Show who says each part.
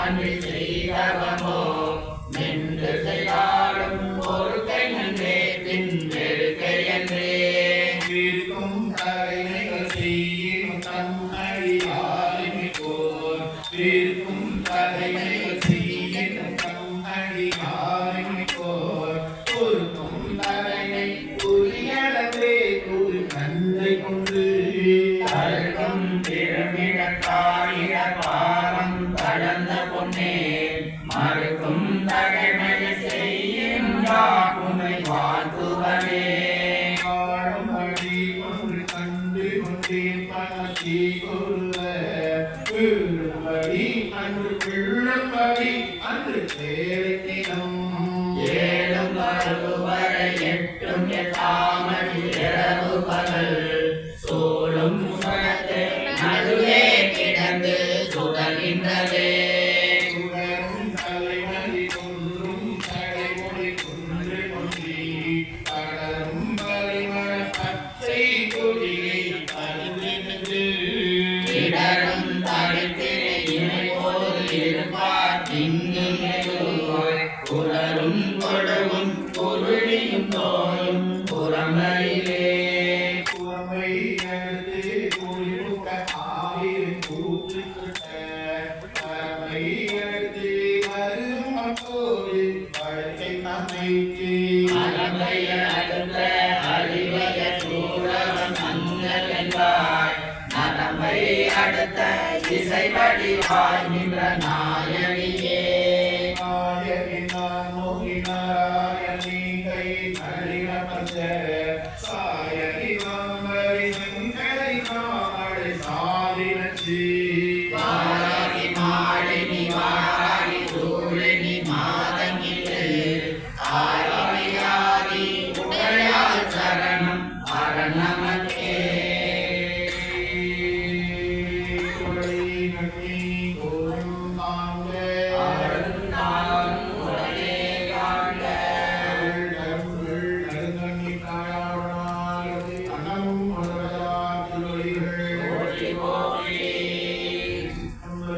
Speaker 1: அன்று செய்தவமோ நின்று செய்தாலும் ஒரு கை நன்றே பின் வெறுக்கை என்றே
Speaker 2: இருக்கும் தலைமைகள் செய்யும் தம் அடியாரிமை போல் இருக்கும் தலைமைகள் செய்யும் தம் அடியாரிமை போல் பொறுக்கும் தலைமை புரியளவே கூறு நன்றை கொண்டு
Speaker 1: தருக்கும் திருமிழக்காயிட பாரம் கடந்த பொன்னே மறுக்கும் தகைமையை செய்யும் யாகுமை வாழ்த்துவனே
Speaker 2: காலமடி ஒன்று கண்டு கொண்டே பணத்தி கொள்ள விழும்படி அன்று விழும்படி அன்று தேடினம்
Speaker 1: ஏழும் வருவரை எட்டும் எட்டாமணி இரவு பகல் சூழும் சுழத்து நடுவே கிடந்து சுடகின்றதே
Speaker 2: சுடரும் தலைமதி கொன்றும் தலைமொழி கொன்று கொன்றி கடலும் பரிமள பச்சை கொடியை அருந்திருந்து
Speaker 1: இடரும் தடித்திரை இணை போல் இருப்பார் திங்குவோய் குளரும் கொடுவும் குருடியும் தோயும் புறமையிலே
Speaker 2: புறமை எடுத்து குளிர்முக ஆவியின் கூற்றுக்கிட்ட பறமை எடுத்து வரும் அப்போது பழத்தை அமைத்து
Speaker 1: அறமைய அடுத்த அறிவைய சூழவன் மங்கள் என்பாய் நரமை அடுத்த இசை வடிவாய் நின்ற நாய